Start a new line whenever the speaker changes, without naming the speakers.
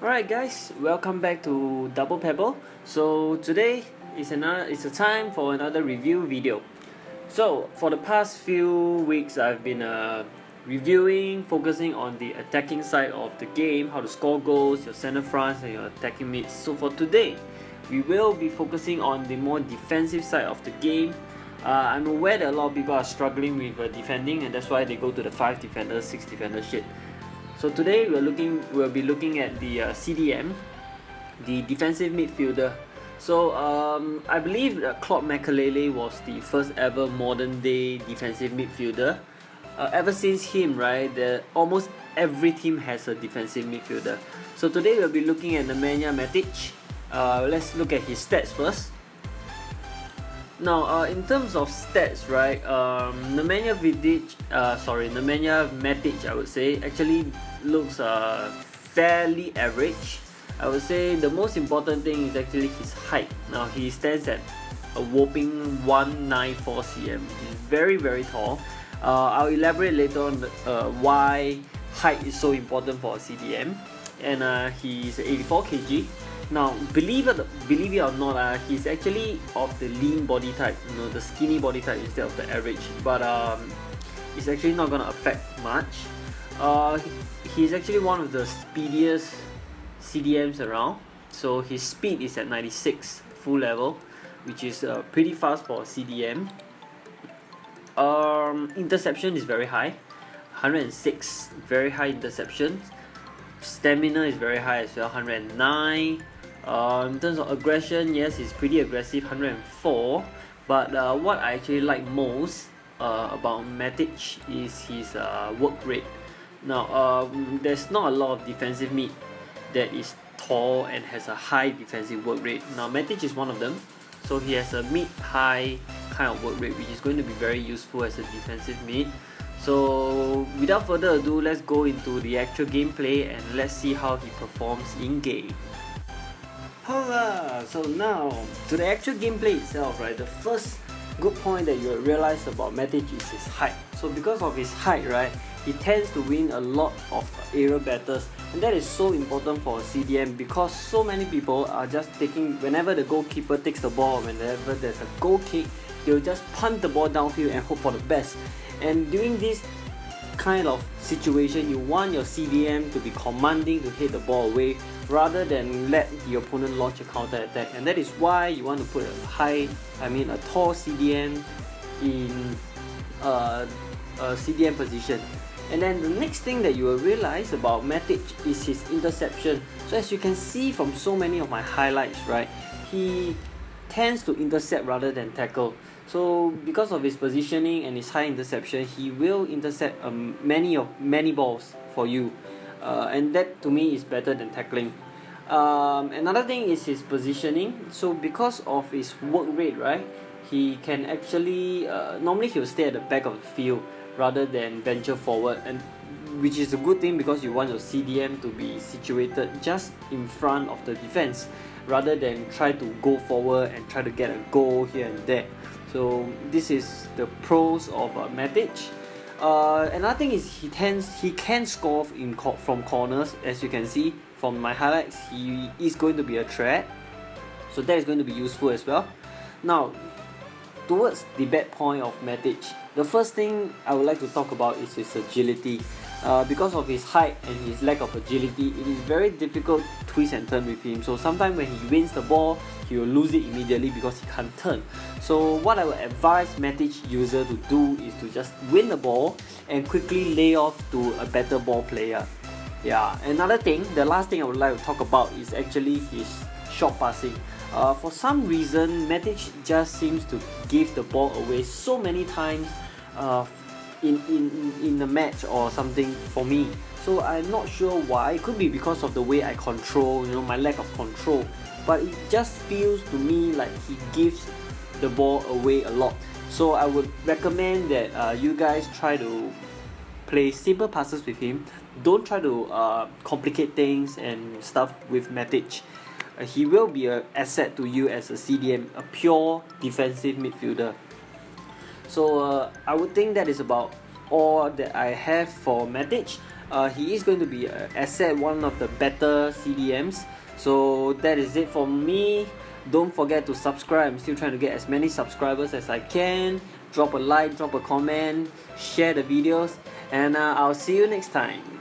Alright guys, welcome back to Double Pebble. So today it's a time for another review video. So for the past few weeks I've been reviewing, focusing on the attacking side of the game, how to score goals, your center fronts and your attacking mids. So for today, we will be focusing on the more defensive side of the game. I'm aware that a lot of people are struggling with defending, and that's why they go to the 5 defender, 6 defender shit. So today we'll be looking at the CDM, the defensive midfielder. So I believe that Claude Makelele was the first ever modern day defensive midfielder. Ever since him, right, almost every team has a defensive midfielder. So today we'll be looking at Nemanja Matic. Let's look at his stats first. Now, in terms of stats, right, Nemanja Matic, I would say, actually looks fairly average. I would say the most important thing is actually his height. Now, he stands at a whopping 194 cm, which is very, very tall. I'll elaborate later on why height is so important for a CDM. And he's 84 kg. Now, believe it or not, he's actually of the lean body type, the skinny body type instead of the average. But it's actually not gonna affect much. He's actually one of the speediest CDMs around. So his speed is at 96 full level, which is pretty fast for a CDM. Interception is very high, 106, very high interception. Stamina is very high as well, 109. In terms of aggression, yes, he's pretty aggressive, 104. But what I actually like most about Matic is his work rate. Now, there's not a lot of defensive mid that is tall and has a high defensive work rate. Now, Matic is one of them. So he has a mid-high kind of work rate, which is going to be very useful as a defensive mid. So without further ado, let's go into the actual gameplay and let's see how he performs in game. Hola! So now to the actual gameplay itself, right? The first good point that you will realize about Matic is his height. So because of his height, right, he tends to win a lot of aerial battles, and that is so important for a CDM because so many people are just taking, whenever the goalkeeper takes the ball, whenever there's a goal kick, they'll just punt the ball downfield and hope for the best. And during this kind of situation, you want your CDM to be commanding to hit the ball away rather than let the opponent launch a counter attack. And that is why you want to put a tall CDM in a CDM position. And then the next thing that you will realize about Matic is his interception. So as you can see from so many of my highlights, right, he tends to intercept rather than tackle. So because of his positioning and his high interception, he will intercept many balls for you, and that to me is better than tackling. Another thing is his positioning. So because of his work rate, right, he can actually normally he'll stay at the back of the field rather than venture forward, and which is a good thing because you want your CDM to be situated just in front of the defense rather than try to go forward and try to get a goal here and there. So this is the pros of Matic. Another thing is he can score from corners. As you can see from my highlights, he is going to be a threat, so that is going to be useful as well. Now, towards the bad point of Matic, the first thing I would like to talk about is his agility. Because of his height and his lack of agility, it is very difficult to twist and turn with him. So sometimes when he wins the ball, he will lose it immediately because he can't turn. So what I would advise Matic user to do is to just win the ball and quickly lay off to a better ball player. Yeah, another thing, the last thing I would like to talk about is actually his short passing. For some reason, Matic just seems to give the ball away so many times in the match or something for me. So I'm not sure why. It could be because of the way I control, my lack of control. But it just feels to me like he gives the ball away a lot. So I would recommend that you guys try to play simple passes with him. Don't try to complicate things and stuff with Matic. He will be an asset to you as a CDM, a pure defensive midfielder. So I would think that is about all that I have for Matic. he is going to be an asset, one of the better CDMs. So that is it for me. Don't forget to subscribe. I'm still trying to get as many subscribers as I can. Drop a like, drop a comment, share the videos, and I'll see you next time.